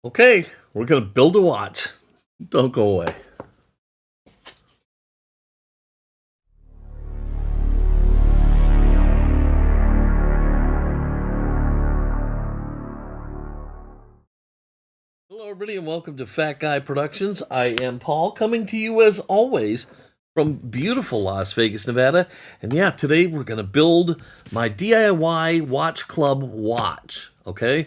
Okay, we're going to build a watch. Don't go away. Hello, everybody, and welcome to Fat Guy Productions. I am Paul, coming to you as always from beautiful Las Vegas, Nevada. And yeah, today we're going to build my DIY Watch Club watch. Okay.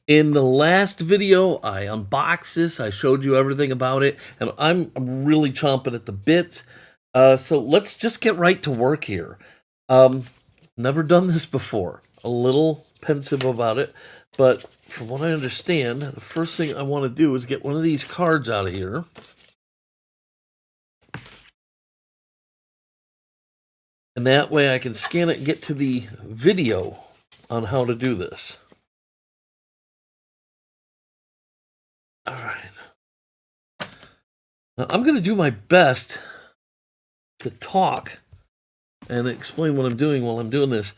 In the last video, I unboxed this. I showed you everything about it, and I'm really chomping at the bit. So let's just get right to work here. Never done this before. A little pensive about it, but from what I understand, the first thing I want to do is get one of these cards out of here. And that way I can scan it and get to the video on how to do this. All right. Now, I'm going to do my best to talk and explain what I'm doing while I'm doing this.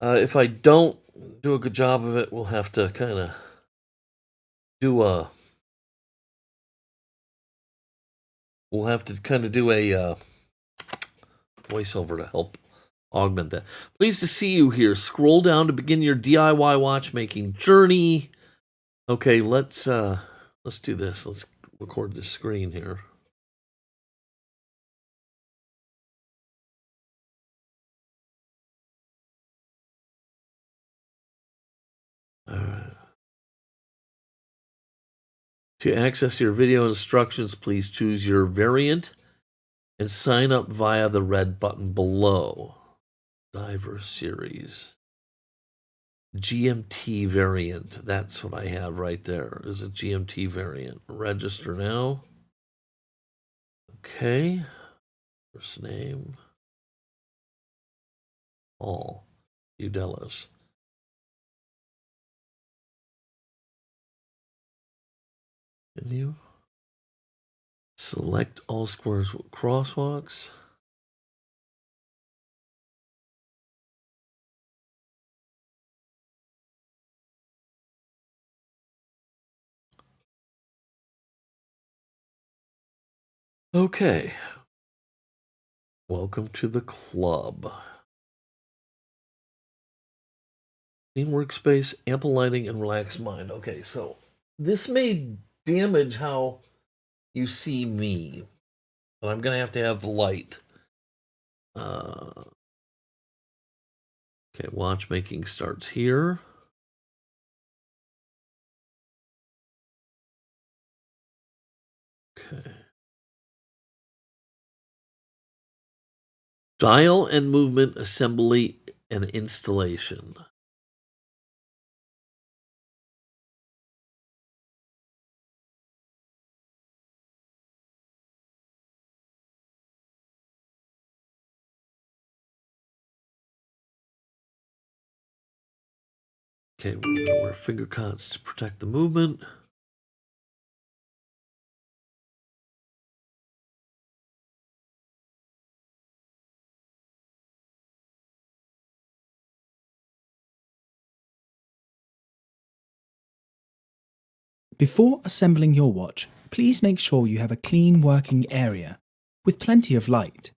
If I don't do a good job of it, we'll have to kind of do a... We'll have to kind of do a voiceover to help augment that. Pleased to see you here. Scroll down to begin your DIY watchmaking journey. Okay, let's do this. Let's record this screen here. All right. To access your video instructions, please choose your variant and sign up via the red button below. Diver series. GMT variant. That's what I have right there. Is a GMT variant. Register now. Okay. First name. Paul Udelis. Menu. Select all squares with crosswalks. Okay. Welcome to the club. Clean workspace, ample lighting, and relaxed mind. Okay, so this may damage how you see me, but I'm going to have the light. Okay, watchmaking starts here. Okay. Dial and movement assembly and installation. Okay, we're going to wear finger cots to protect the movement. Before assembling your watch, please make sure you have a clean working area with plenty of light.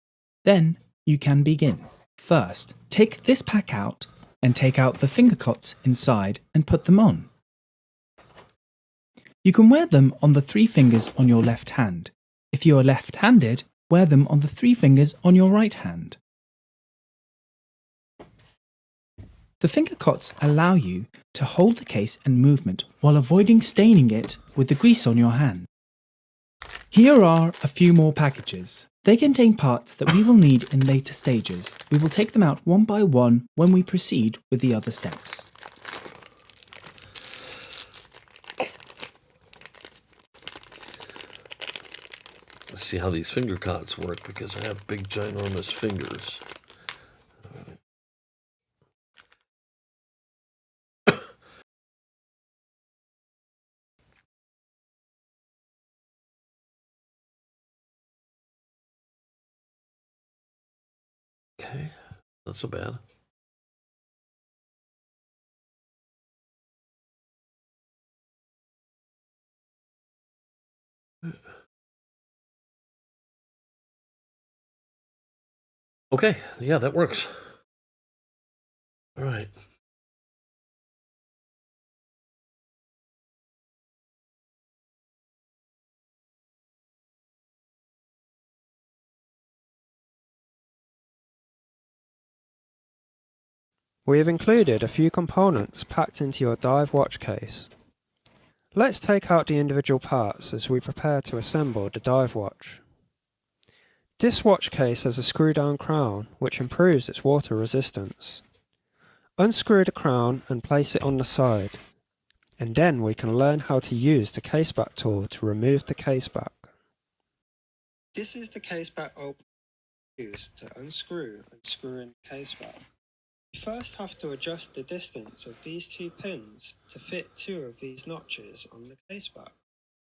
Then you can begin. First, take this pack out and take out the finger cots inside and put them on. You can wear them on the 3 fingers on your left hand. If you are left-handed, wear them on the 3 fingers on your right hand. The finger cots allow you to hold the case and movement while avoiding staining it with the grease on your hand. Here are a few more packages. They contain parts that we will need in later stages. We will take them out one by one when we proceed with the other steps. Let's see how these finger cots work because I have big, ginormous fingers. Okay, not so bad. Okay, yeah, that works. All right. We have included a few components packed into your dive watch case. Let's take out the individual parts as we prepare to assemble the dive watch. This watch case has a screw-down crown which improves its water resistance. Unscrew the crown and place it on the side, and then we can learn how to use the caseback tool to remove the caseback. This is the caseback opener used to unscrew and screw in the caseback. You first have to adjust the distance of these two pins to fit two of these notches on the caseback.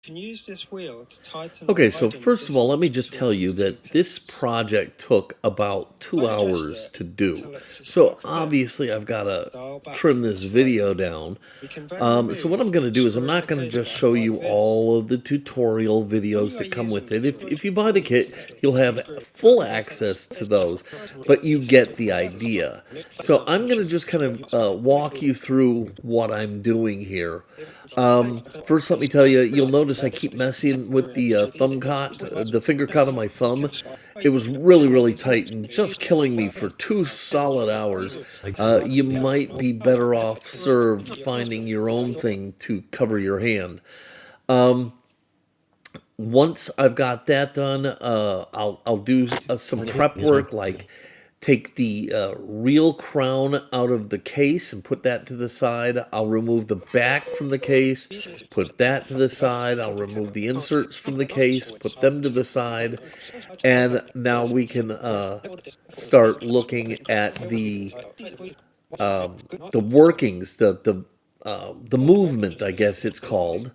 You can use this wheel to tighten. Okay, so first of all, let me just tell you that this project took about 2 hours to do. So obviously I've got to trim this video down. So what I'm going to do is I'm not going to just show you all of the tutorial videos that come with it. If you buy the kit, you'll have full access to those, but you get the idea. So I'm going to just kind of walk you through what I'm doing here. First, let me tell you, you'll notice I keep messing with the thumb cot, the finger cot on my thumb. It was really, really tight and just killing me for 2 solid hours. You might be better off served finding your own thing to cover your hand. Once I've got that done, I'll do some prep work, like take the real crown out of the case and put that to the side. I'll remove the back from the case, put that to the side. I'll remove the inserts from the case, put them to the side. And now we can start looking at the workings, the movement, I guess it's called.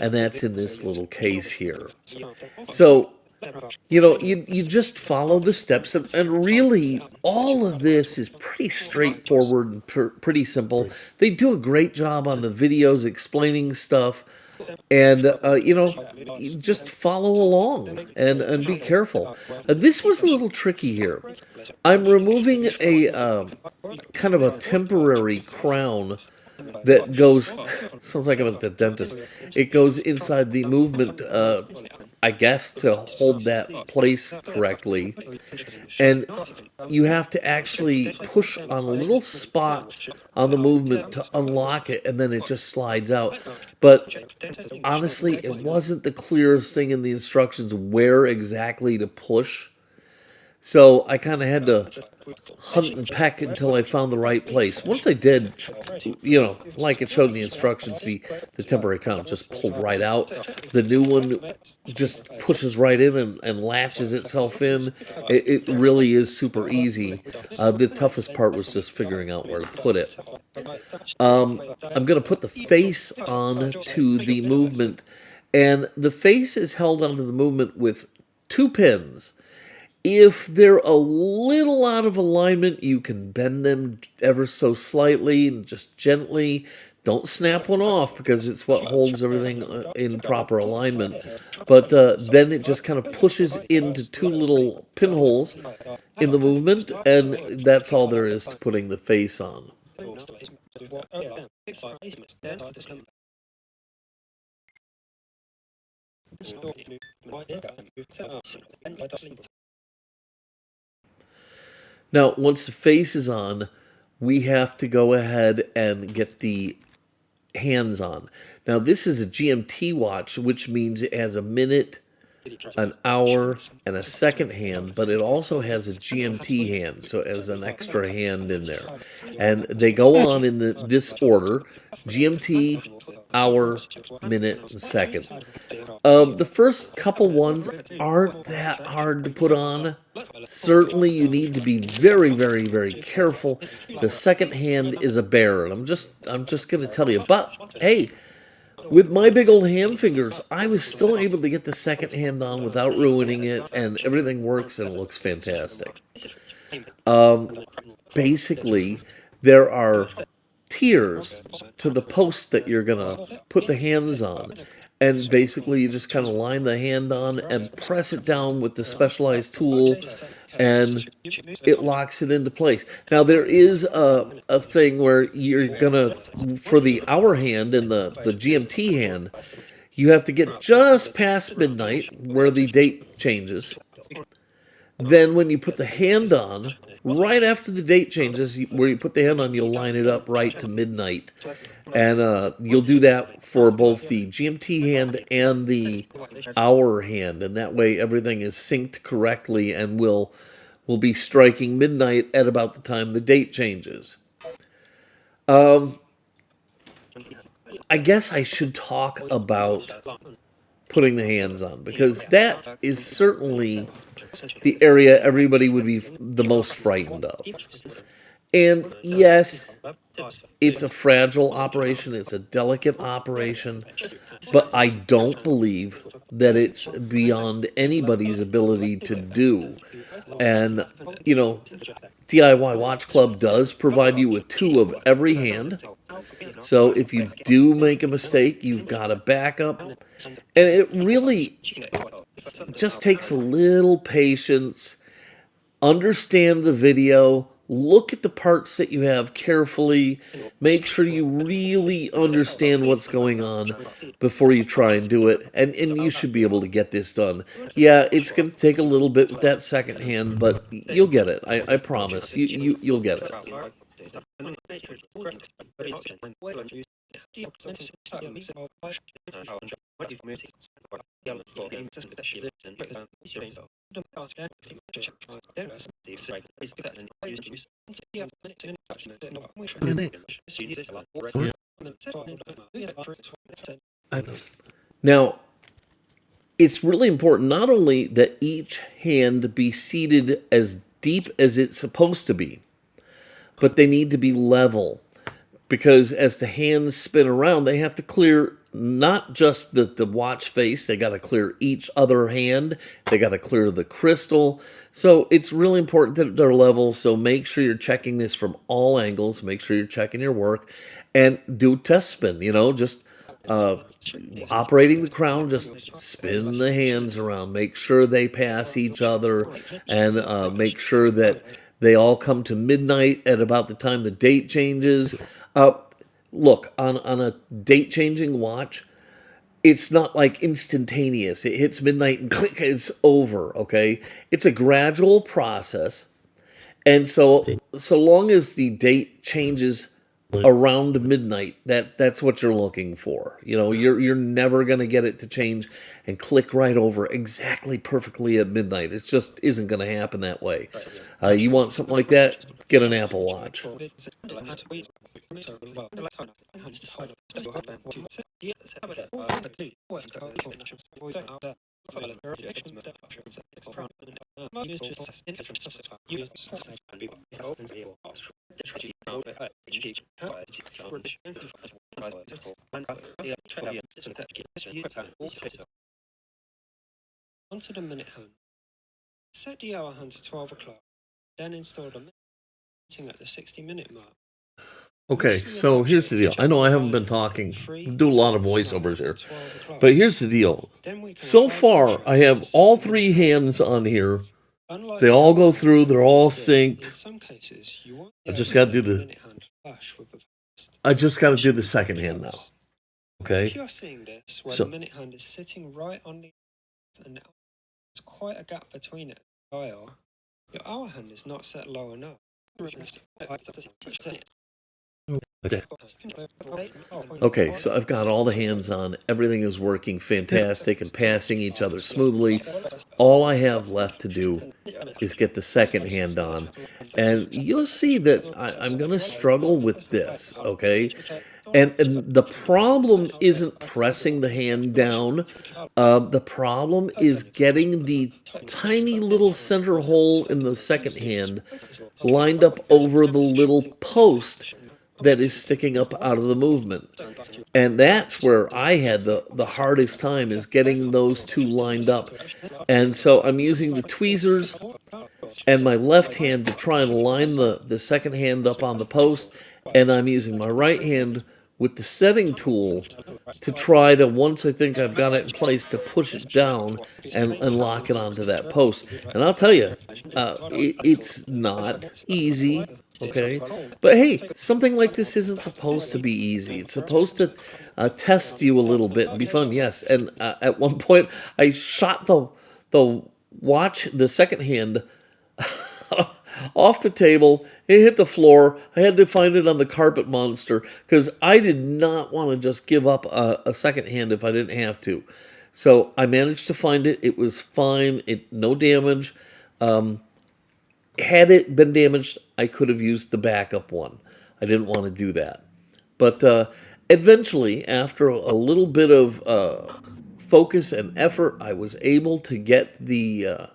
And that's in this little case here. So, you just follow the steps, and really, all of this is pretty straightforward and pretty simple. They do a great job on the videos explaining stuff, and, you just follow along and be careful. This was a little tricky here. I'm removing a kind of a temporary crown that goes, sounds like I'm at the dentist. It goes inside the movement, I guess, to hold that place correctly. And you have to actually push on a little spot on the movement to unlock it, and then it just slides out. But honestly, it wasn't the clearest thing in the instructions where exactly to push. So I kind of had to hunt and peck until I found the right place. Once I did, like it showed in the instructions, the temporary count just pulled right out. The new one just pushes right in and latches itself in. It really is super easy. The toughest part was just figuring out where to put it. I'm going to put the face on to the movement, and the face is held onto the movement with 2 pins. If they're a little out of alignment, you can bend them ever so slightly and just gently. Don't snap one off because it's what holds everything in proper alignment. But then it just kind of pushes into 2 little pinholes in the movement, and that's all there is to putting the face on. Now, once the face is on, we have to go ahead and get the hands on. Now, this is a GMT watch, which means it has a minute, an hour, and a second hand, but it also has a GMT hand, so it has an extra hand in there. And they go on in this order: GMT, hour, minute, and second. The first couple ones aren't that hard to put on. Certainly, you need to be very, very, very careful. The second hand is a bear, and I'm just going to tell you. But hey, with my big old hand fingers, I was still able to get the second hand on without ruining it, and everything works and it looks fantastic. Basically, there are tiers to the post that you're going to put the hands on. and basically you just kind of line the hand on and press it down with the specialized tool, and it locks it into place. Now there is a thing where you're gonna, for the hour hand and the GMT hand, you have to get just past midnight where the date changes. Then when you put the hand on, right after the date changes, where you put the hand on, you'll line it up right to midnight. And you'll do that for both the GMT hand and the hour hand. And that way everything is synced correctly and will be striking midnight at about the time the date changes. I guess I should talk about putting the hands on, because that is certainly the area everybody would be the most frightened of. And yes, it's a fragile operation, it's a delicate operation, but I don't believe that it's beyond anybody's ability to do. And, you know, DIY Watch Club does provide you with 2 of every hand. So if you do make a mistake, you've got a backup. And it really just takes a little patience. Understand the video. Look at the parts that you have carefully. Make sure you really understand what's going on before you try and do it. And you should be able to get this done. Yeah, it's going to take a little bit with that second hand, but you'll get it. I promise. You'll get it. I know. Now, it's really important not only that each hand be seated as deep as it's supposed to be, but they need to be level. Because as the hands spin around, they have to clear not just the watch face, they got to clear each other hand, they got to clear the crystal. So it's really important that they're level, so make sure you're checking this from all angles, make sure you're checking your work, and do test spin, just operating the crown, just spin the hands around, make sure they pass each other, and make sure that they all come to midnight at about the time the date changes. Look, on a date-changing watch, it's not like instantaneous. It hits midnight and click, it's over, okay? It's a gradual process. And so long as the date changes around midnight, that's what you're looking for. You're never going to get it to change and click right over exactly perfectly at midnight. It just isn't going to happen that way. You want something like that? Get an Apple Watch. Onto the minute hand. Set the hour hand to 12 o'clock, then install the minute at the 60-minute mark. Okay, so here's the deal. I know I haven't been talking, do a lot of voiceovers here, but here's the deal. So far, I have all 3 hands on here. They all go through, they're all synced. I just got to do the second hand now. Okay? If you're seeing this, where the minute hand is sitting right on the and there's quite a gap between it and the dial, your hour hand is not set low enough. Okay, so I've got all the hands on. Everything is working fantastic and passing each other smoothly. All I have left to do is get the second hand on. And you'll see that I'm going to struggle with this, okay? And the problem isn't pressing the hand down. The problem is getting the tiny little center hole in the second hand lined up over the little post that is sticking up out of the movement. And that's where I had the hardest time, is getting those 2 lined up. And so I'm using the tweezers and my left hand to try and line the second hand up on the post, and I'm using my right hand with the setting tool to try to, once I think I've got it in place, to push it down and lock it onto that post. And I'll tell you, it's not easy, okay? But hey, something like this isn't supposed to be easy. It's supposed to test you a little bit and be fun, yes. And at one point, I shot the watch, the second hand, off the table. It hit the floor. I had to find it on the carpet monster because I did not want to just give up a second hand if I didn't have to. So I managed to find it. It was fine. No damage. Had it been damaged, I could have used the backup one. I didn't want to do that. But eventually, after a little bit of focus and effort, I was able to get the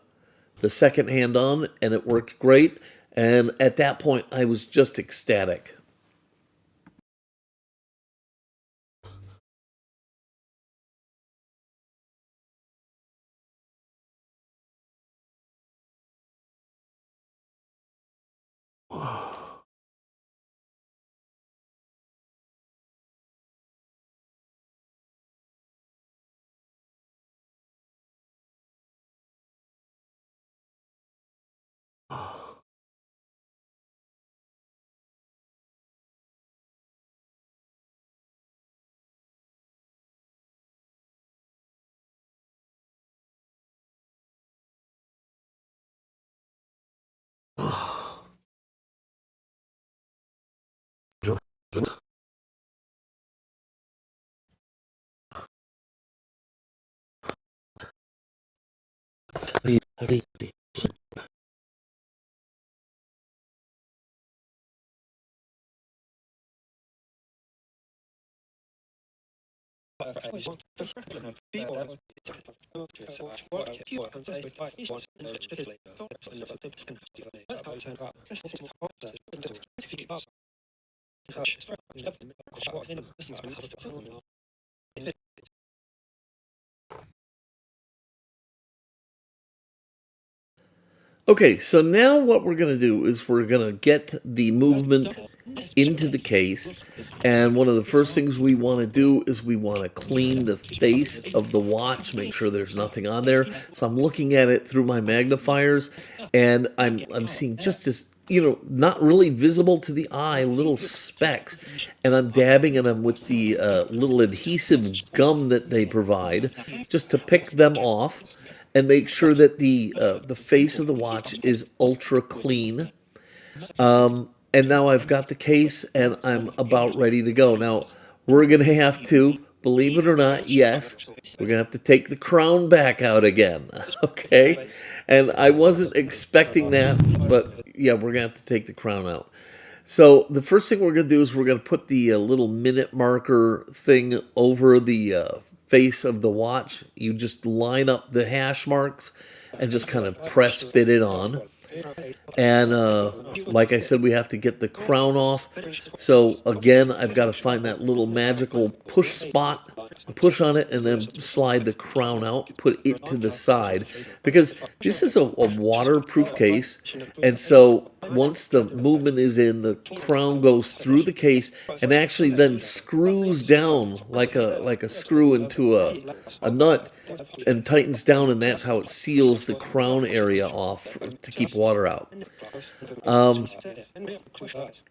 second hand on, and it worked great. And at that point, I was just ecstatic. Okay, so now what we're going to do is we're going to get the movement into the case, and one of the first things we want to do is we want to clean the face of the watch, make sure there's nothing on there. So I'm looking at it through my magnifiers, and I'm seeing just this, not really visible to the eye, little specks, and I'm dabbing at them with the little adhesive gum that they provide, just to pick them off and make sure that the face of the watch is ultra clean. And now I've got the case, and I'm about ready to go. Now, we're going to have to, believe it or not, yes, we're going to have to take the crown back out again, okay? And I wasn't expecting that, but yeah, we're going to have to take the crown out. So the first thing we're going to do is we're going to put the little minute marker thing over the face of the watch. You just line up the hash marks and just kind of press fit it on. And like I said, we have to get the crown off. So again, I've got to find that little magical push spot, push on it, and then slide the crown out, put it to the side. Because this is a waterproof case, and so once the movement is in, the crown goes through the case and actually then screws down like a screw into a nut and tightens down, and that's how it seals the crown area off to keep water out.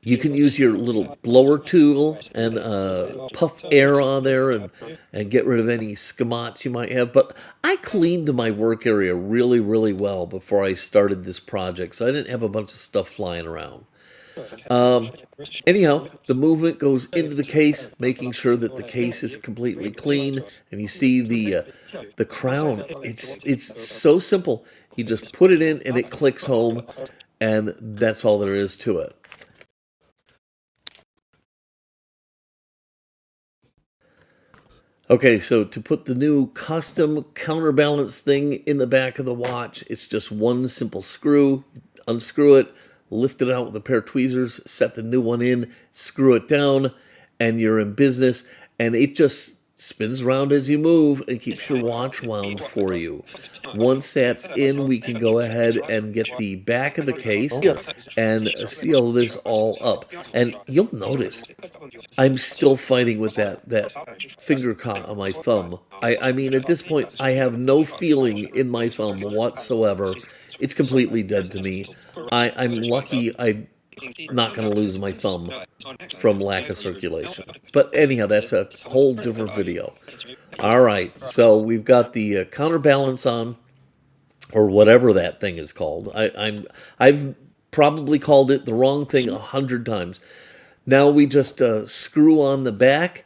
You can use your little blower tool and puff air on there and get rid of any scamots you might have. But I cleaned my work area really, really well before I started this project, so I didn't have a bunch of stuff flying around. Anyhow, the movement goes into the case, making sure that the case is completely clean, and you see the crown. It's so simple. You just put it in, and it clicks home, and that's all there is to it. Okay, so to put the new custom counterbalance thing in the back of the watch, it's just one simple screw. Unscrew it, lift it out with a pair of tweezers, set the new one in, screw it down, and you're in business. And it just spins around as you move and keeps your watch wound for you. Once that's in, we can go ahead and get the back of the case and seal this all up. And you'll notice I'm still fighting with that finger caught on my thumb. I mean, at this point, I have no feeling in my thumb whatsoever. It's completely dead to me. I'm lucky I'm not going to lose my thumb from lack of circulation. But anyhow, that's a whole different video. All right, so we've got the counterbalance on, or whatever that thing is called. I've probably called it the wrong thing 100 times. Now we just screw on the back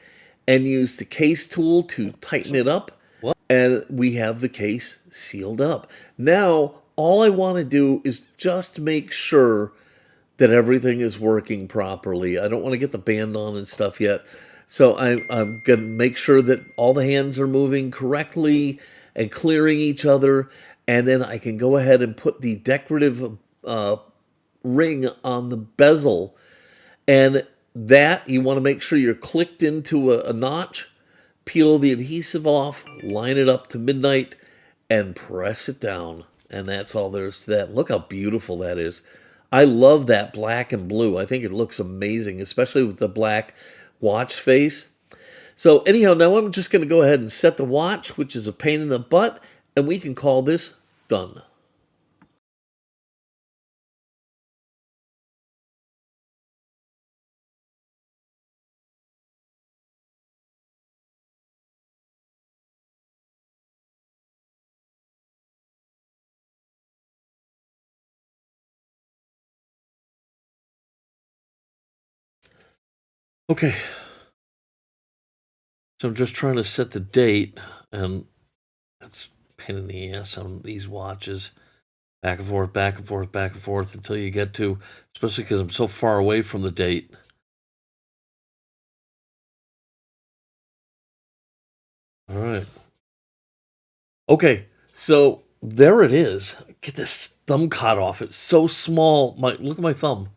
and use the case tool to tighten it up. And we have the case sealed up. Now, all I want to do is just make sure that everything is working properly. I don't want to get the band on and stuff yet. So I'm going to make sure that all the hands are moving correctly and clearing each other. And then I can go ahead and put the decorative ring on the bezel. And that, you want to make sure you're clicked into a notch, peel the adhesive off, line it up to midnight, and press it down. And that's all there is to that. Look how beautiful that is. I love that black and blue. I think it looks amazing, especially with the black watch face. So anyhow, now I'm just going to go ahead and set the watch, which is a pain in the butt, and we can call this done. Okay. So I'm just trying to set the date, and that's a pain in the ass on these watches. Back and forth, back and forth, back and forth until you get to, especially because I'm so far away from the date. All right. Okay, so there it is. Get this thumb cut off. It's so small. Look at my thumb.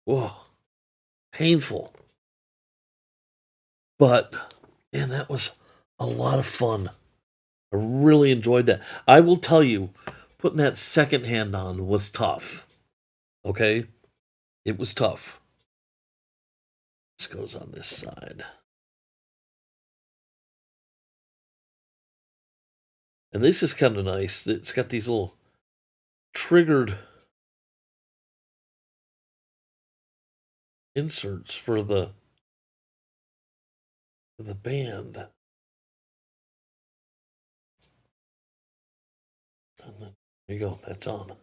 Whoa, painful. But man, that was a lot of fun. I really enjoyed that. I will tell you, putting that second hand on was tough. Okay, it was tough. This goes on this side. And this is kind of nice. It's got these little triggered inserts for the band. And then, there you go. That's on.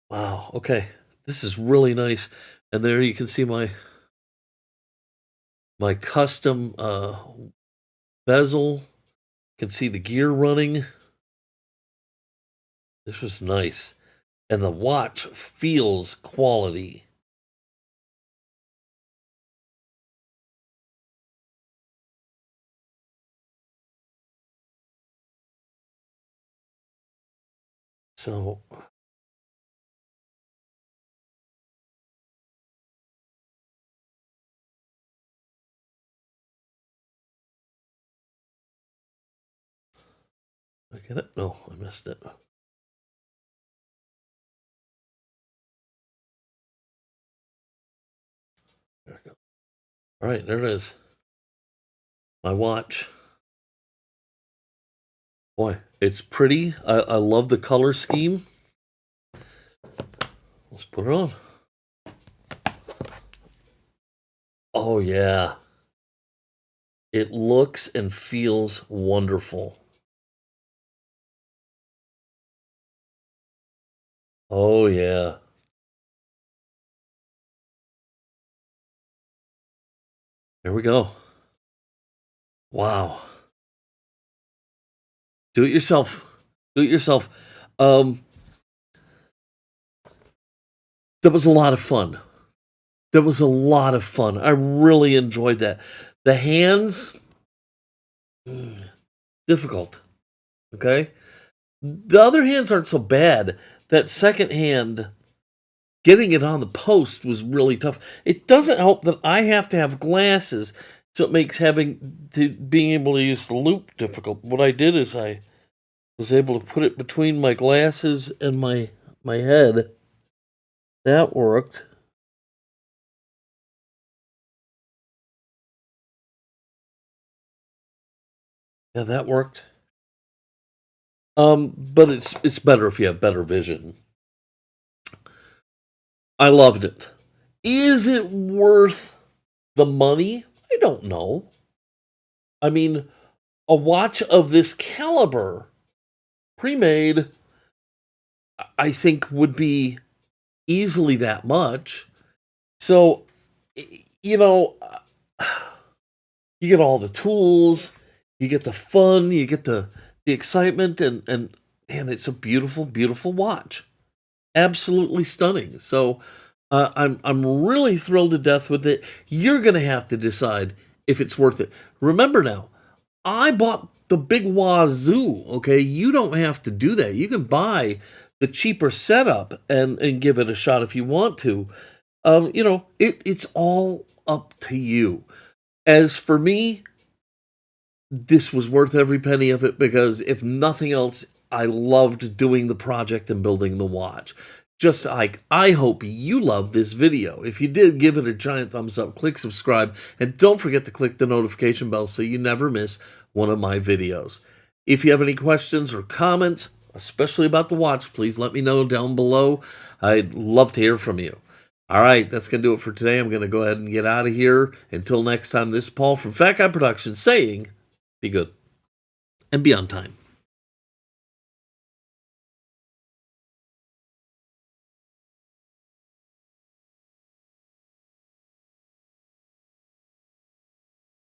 Wow. Okay. This is really nice. And there you can see my custom bezel. You can see the gear running. This was nice. And the watch feels quality. So I get it? No, I missed it. There we go. All right, there it is. My watch. Boy, it's pretty. I love the color scheme. Let's put it on. Oh, yeah. It looks and feels wonderful. Oh, yeah. There we go. Wow. Do it yourself. Do it yourself. That was a lot of fun. That was a lot of fun. I really enjoyed that. The hands, difficult. Okay? The other hands aren't so bad. That second hand getting it on the post was really tough. It doesn't help that I have to have glasses, so it makes being able to use the loop difficult. What I did is I was able to put it between my glasses and my head. That worked. Yeah, that worked. But it's better if you have better vision. I loved it. Is it worth the money? I don't know. I mean, a watch of this caliber, pre-made, I think would be easily that much. So, you know, you get all the tools, you get the fun, you get the excitement, and man, it's a beautiful, beautiful watch. Absolutely stunning. So, I'm really thrilled to death with it. You're gonna have to decide if it's worth it. Remember now, I bought the big wazoo. Okay, you don't have to do that. You can buy the cheaper setup and give it a shot if you want to. It's all up to you. As for me, this was worth every penny of it because, if nothing else, I loved doing the project and building the watch. Just like I hope you loved this video. If you did, give it a giant thumbs up, click subscribe, and don't forget to click the notification bell so you never miss one of my videos. If you have any questions or comments, especially about the watch, please let me know down below. I'd love to hear from you. All right, that's going to do it for today. I'm going to go ahead and get out of here. Until next time, this is Paul from Fat Guy Productions saying, be good and be on time.